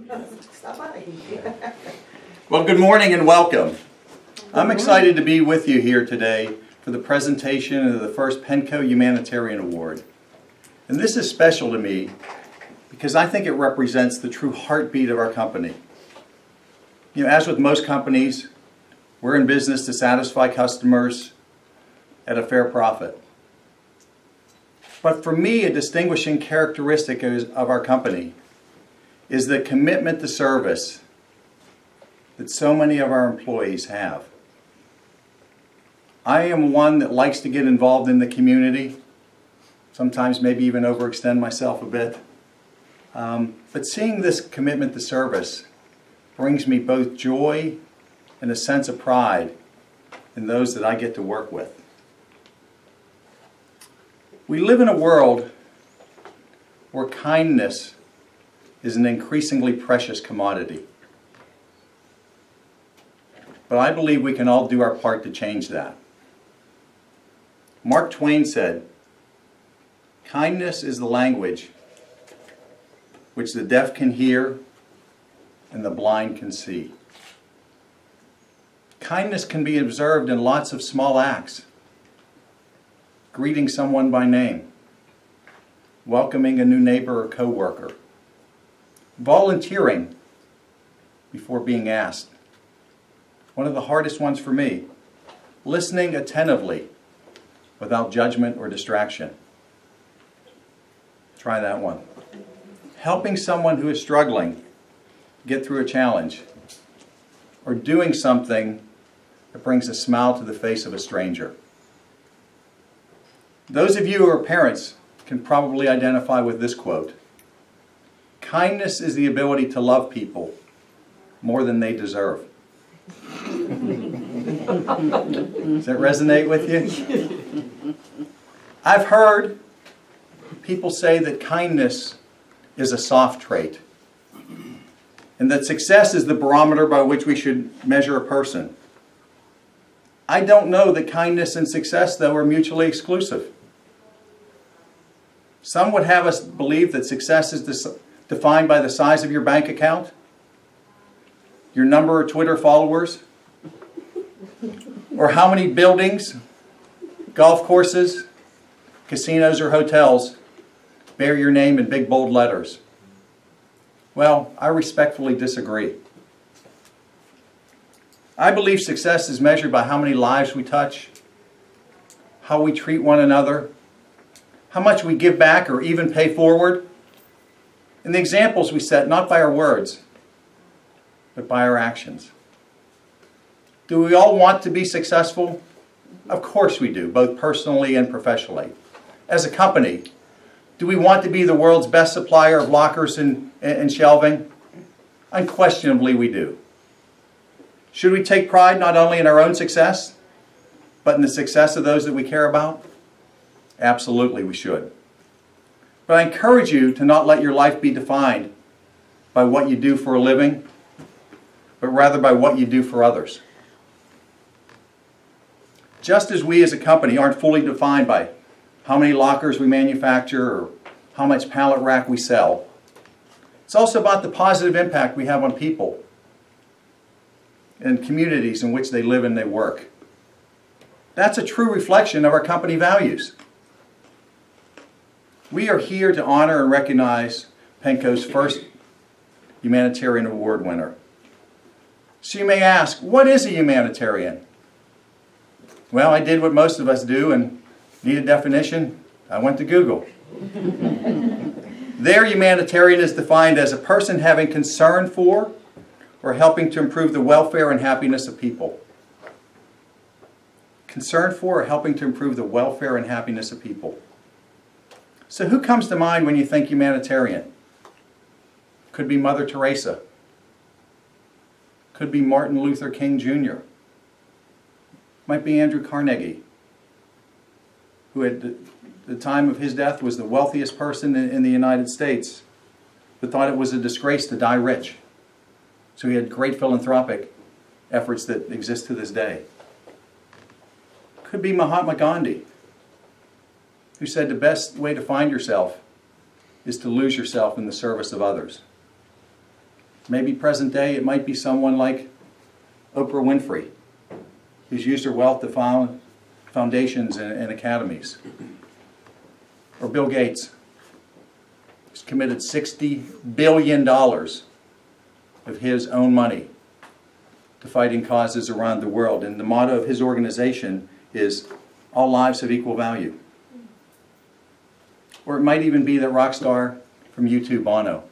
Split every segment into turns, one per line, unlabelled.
Stop by.
Well, good morning and welcome. I'm excited to be with you here today for the presentation of the first Penco Humanitarian Award. And this is special to me because I think it represents the true heartbeat of our company. You know, as with most companies, we're in business to satisfy customers at a fair profit. But for me, a distinguishing characteristic of our company is the commitment to service that so many of our employees have. I am one that likes to get involved in the community, sometimes maybe even overextend myself a bit. But seeing this commitment to service brings me both joy and a sense of pride in those that I get to work with. We live in a world where kindness is an increasingly precious commodity. But I believe we can all do our part to change that. Mark Twain said, "Kindness is the language which the deaf can hear and the blind can see." Kindness can be observed in lots of small acts. Greeting someone by name, welcoming a new neighbor or coworker, volunteering before being asked. One of the hardest ones for me, listening attentively without judgment or distraction. Try that one. Helping someone who is struggling get through a challenge, or doing something that brings a smile to the face of a stranger. Those of you who are parents can probably identify with this quote. Kindness is the ability to love people more than they deserve. Does that resonate with you? I've heard people say that kindness is a soft trait, and that success is the barometer by which we should measure a person. I don't know that kindness and success, though, are mutually exclusive. Some would have us believe that success is defined by the size of your bank account, your number of Twitter followers, or how many buildings, golf courses, casinos, or hotels bear your name in big bold letters. Well, I respectfully disagree. I believe success is measured by how many lives we touch, how we treat one another, how much we give back or even pay forward, and the examples we set, not by our words, but by our actions. Do we all want to be successful? Of course we do, both personally and professionally. As a company, do we want to be the world's best supplier of lockers and shelving? Unquestionably we do. Should we take pride not only in our own success, but in the success of those that we care about? Absolutely we should. But I encourage you to not let your life be defined by what you do for a living, but rather by what you do for others. Just as we as a company aren't fully defined by how many lockers we manufacture or how much pallet rack we sell, it's also about the positive impact we have on people and communities in which they live and they work. That's a true reflection of our company values. We are here to honor and recognize Penco's first Humanitarian Award winner. So you may ask, what is a humanitarian? Well, I did what most of us do and need a definition. I went to Google. Their humanitarian is defined as a person having concern for or helping to improve the welfare and happiness of people. Concern for or helping to improve the welfare and happiness of people. So who comes to mind when you think humanitarian? Could be Mother Teresa. Could be Martin Luther King Jr. Might be Andrew Carnegie, who at the time of his death was the wealthiest person in the United States, but thought it was a disgrace to die rich. So he had great philanthropic efforts that exist to this day. Could be Mahatma Gandhi, who said the best way to find yourself is to lose yourself in the service of others. Maybe present day, it might be someone like Oprah Winfrey, who's used her wealth to found foundations and academies. Or Bill Gates, who's committed $60 billion of his own money to fighting causes around the world. And the motto of his organization is, all lives have equal value. Or it might even be that rock star from U2, Bono,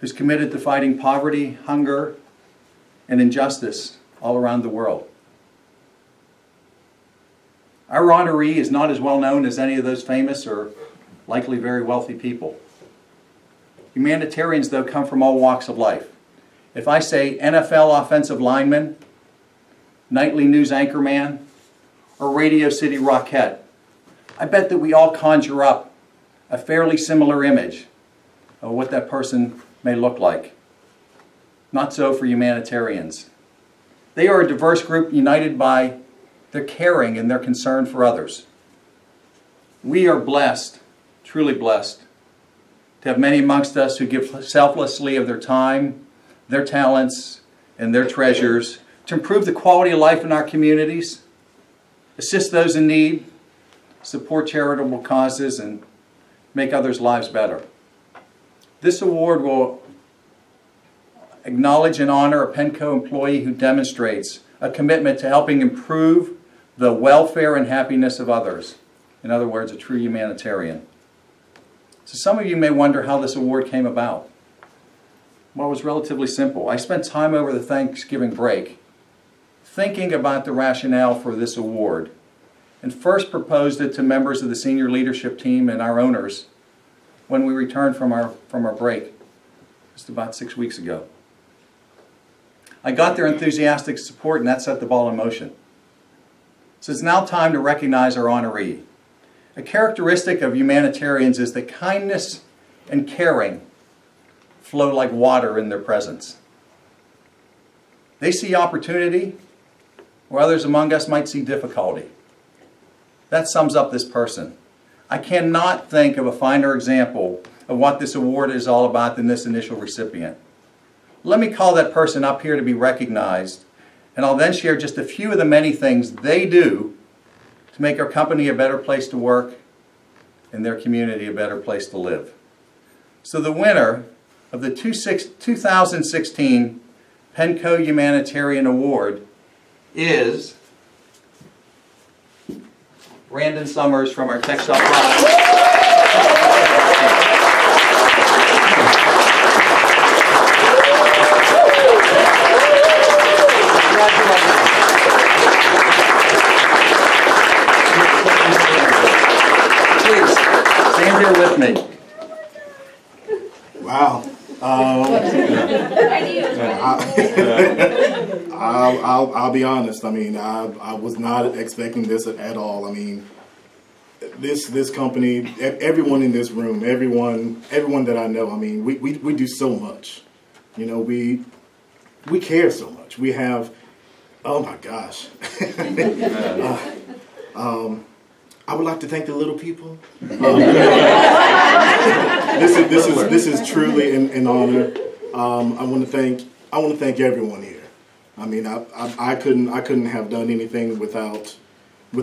who's committed to fighting poverty, hunger, and injustice all around the world. Our honoree is not as well known as any of those famous or likely very wealthy people. Humanitarians, though, come from all walks of life. If I say NFL offensive lineman, nightly news anchorman, or Radio City Rockette, I bet that we all conjure up a fairly similar image of what that person may look like. Not so for humanitarians. They are a diverse group united by their caring and their concern for others. We are blessed, truly blessed, to have many amongst us who give selflessly of their time, their talents, and their treasures to improve the quality of life in our communities, assist those in need, support charitable causes, and make others' lives better. This award will acknowledge and honor a Penco employee who demonstrates a commitment to helping improve the welfare and happiness of others. In other words, a true humanitarian. So some of you may wonder how this award came about. Well, it was relatively simple. I spent time over the Thanksgiving break thinking about the rationale for this award, and first proposed it to members of the senior leadership team and our owners when we returned from our break just about 6 weeks ago. I got their enthusiastic support, and that set the ball in motion. So it's now time to recognize our honoree. A characteristic of humanitarians is that kindness and caring flow like water in their presence. They see opportunity where others among us might see difficulty. That sums up this person. I cannot think of a finer example of what this award is all about than this initial recipient. Let me call that person up here to be recognized, and I'll then share just a few of the many things they do to make our company a better place to work and their community a better place to live. So the winner of the 2016 Penco Humanitarian Award is Brandon Summers from our Textile Products. Please, stand here with me.
Wow. I'll be honest. I mean, I was not expecting this at all. I mean, this company, everyone in this room, everyone that I know. I mean, we do so much. You know, we care so much. We have, oh my gosh. I would like to thank the little people. This is truly an honor. I want to thank everyone here. I mean, I couldn't have done anything without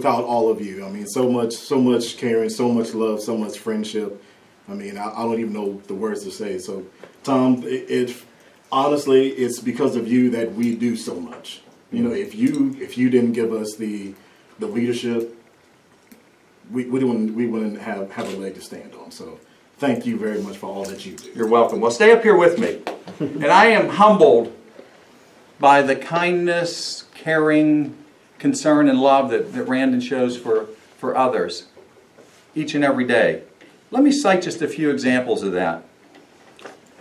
all of you. I mean, so much caring, so much love, so much friendship. I mean, I don't even know the words to say. So, Tom, honestly, it's because of you that we do so much. You know, if you didn't give us the leadership, we wouldn't have a leg to stand on. So thank you very much for all that you do.
You're welcome. Well, stay up here with me. And I am humbled by the kindness, caring, concern, and love that Randon shows for others each and every day. Let me cite just a few examples of that.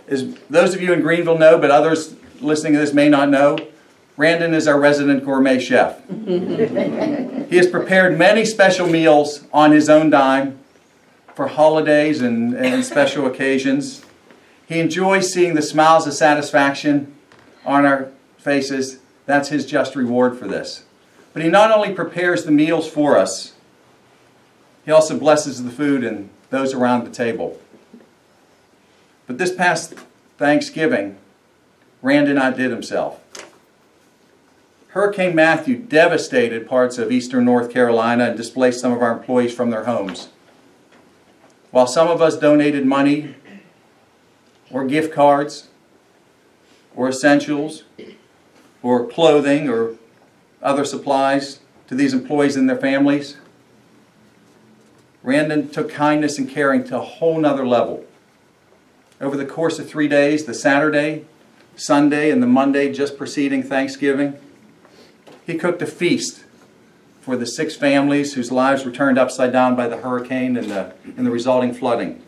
As those of you in Greenville know, but others listening to this may not know, Randon is our resident gourmet chef. He has prepared many special meals on his own dime for holidays and special occasions. He enjoys seeing the smiles of satisfaction on our faces. That's his just reward for this. But he not only prepares the meals for us, he also blesses the food and those around the table. But this past Thanksgiving, Randon outdid himself. Hurricane Matthew devastated parts of eastern North Carolina and displaced some of our employees from their homes. While some of us donated money or gift cards or essentials or clothing or other supplies to these employees and their families, Randon took kindness and caring to a whole nother level. Over the course of 3 days, the Saturday, Sunday, and the Monday just preceding Thanksgiving, he cooked a feast for the 6 families whose lives were turned upside down by the hurricane and the resulting flooding.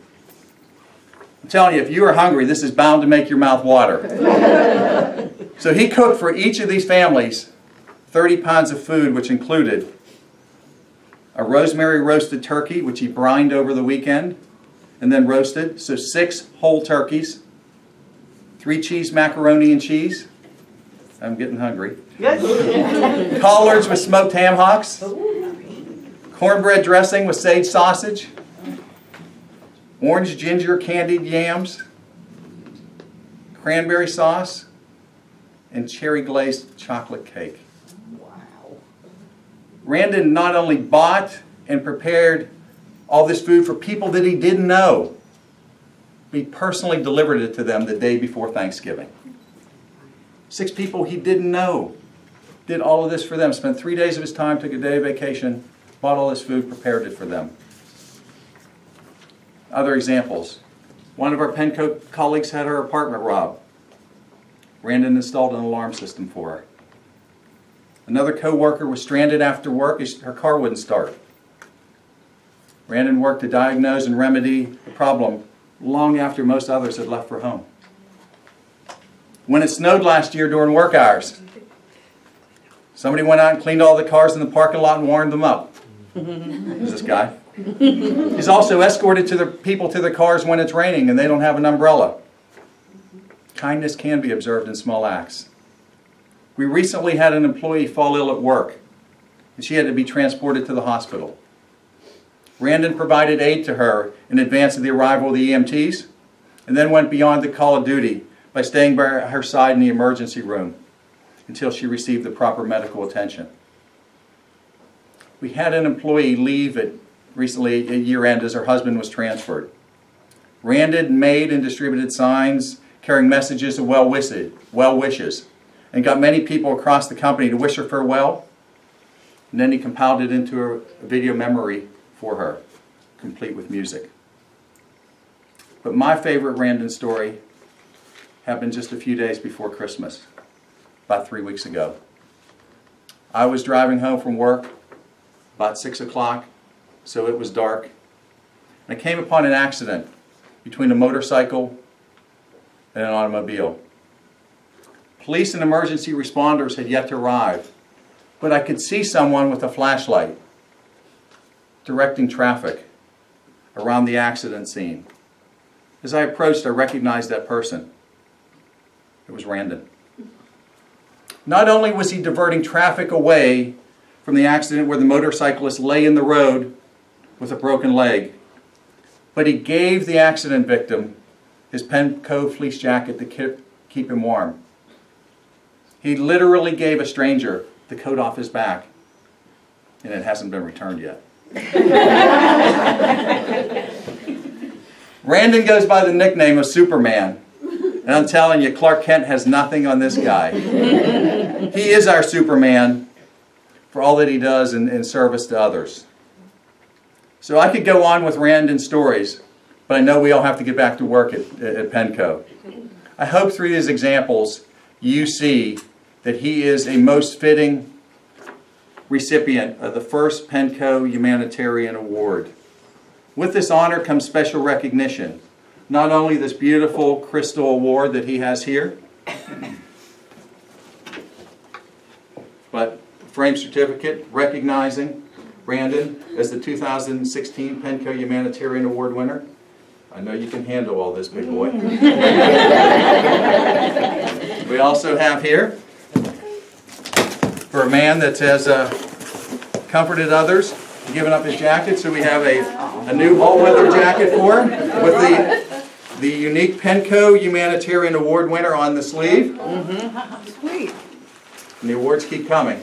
I'm telling you, if you are hungry, this is bound to make your mouth water. So he cooked for each of these families 30 pounds of food, which included a rosemary roasted turkey, which he brined over the weekend and then roasted. So 6 whole turkeys, 3 cheese macaroni and cheese. I'm getting hungry. Collards with smoked ham hocks. Cornbread dressing with sage sausage. Orange ginger candied yams. Cranberry sauce. And cherry glazed chocolate cake. Randon not only bought and prepared all this food for people that he didn't know, but he personally delivered it to them the day before Thanksgiving. 6 people he didn't know did all of this for them, spent 3 days of his time, took a day of vacation, bought all this food, prepared it for them. Other examples. One of our Penco colleagues had her apartment robbed. Randon installed an alarm system for her. Another co-worker was stranded after work. Her car wouldn't start. Randon worked to diagnose and remedy the problem long after most others had left for home. When it snowed last year during work hours, somebody went out and cleaned all the cars in the parking lot and warmed them up. Who's this guy? He's also escorted people to their cars when it's raining and they don't have an umbrella. Kindness can be observed in small acts. We recently had an employee fall ill at work, and she had to be transported to the hospital. Randon provided aid to her in advance of the arrival of the EMTs, and then went beyond the call of duty by staying by her side in the emergency room until she received the proper medical attention. We had an employee leave recently at year-end as her husband was transferred. Randon made and distributed signs carrying messages of well wishes, and got many people across the company to wish her farewell. And then he compiled it into a video memory for her, complete with music. But my favorite Randon story happened just a few days before Christmas, about 3 weeks ago. I was driving home from work about 6 o'clock, so it was dark. And I came upon an accident between a motorcycle and an automobile. Police and emergency responders had yet to arrive, but I could see someone with a flashlight directing traffic around the accident scene. As I approached, I recognized that person. It was Randon. Not only was he diverting traffic away from the accident where the motorcyclist lay in the road with a broken leg, but he gave the accident victim his Penco fleece jacket to keep him warm. He literally gave a stranger the coat off his back, and it hasn't been returned yet. Randon goes by the nickname of Superman, and I'm telling you, Clark Kent has nothing on this guy. He is our Superman for all that he does in service to others. So I could go on with Randon's stories, but I know we all have to get back to work at Penco. I hope through these examples you see that he is a most fitting recipient of the first Penco Humanitarian Award. With this honor comes special recognition. Not only this beautiful crystal award that he has here, but a framed certificate recognizing Randon as the 2016 Penco Humanitarian Award winner. I know you can handle all this, big boy. We also have here, for a man that has comforted others, given up his jacket, so we have a new all-weather jacket for him with the unique Penco Humanitarian Award winner on the sleeve.
Sweet.
And the awards keep coming.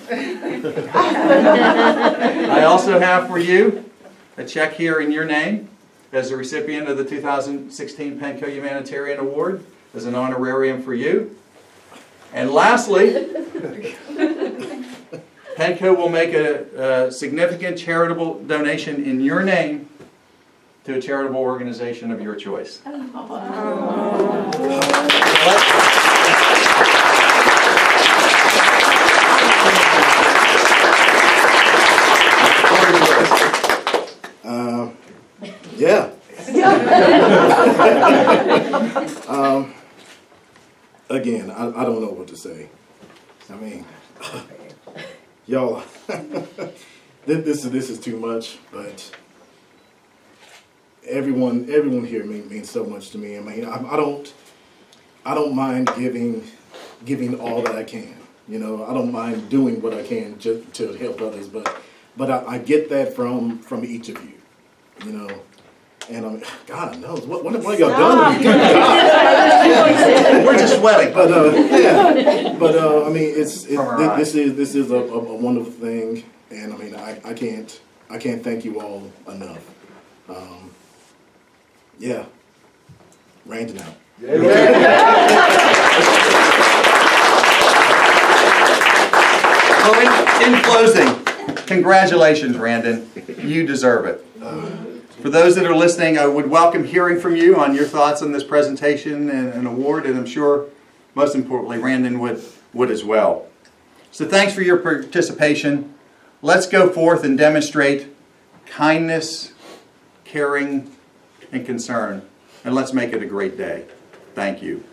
I also have for you a check here in your name as a recipient of the 2016 Penco Humanitarian Award as an honorarium for you. And lastly, Penco will make a significant charitable donation in your name to a charitable organization of your choice.
Yeah. Again, I don't know what to say. I mean, y'all, this is too much, but everyone here means so much to me. I mean, I don't mind giving all that I can. You know, I don't mind doing what I can just to help others, but I get that from each of you. You know, and God knows what have y'all done?
We're just sweating.
But yeah, but I mean, this is a wonderful thing, and I mean, I can't thank you all enough. Yeah, Randy now.
Well, in closing, congratulations, Randon. You deserve it. For those that are listening, I would welcome hearing from you on your thoughts on this presentation and award, and I'm sure, most importantly, Randon would as well. So thanks for your participation. Let's go forth and demonstrate kindness, caring, and concern, and let's make it a great day. Thank you.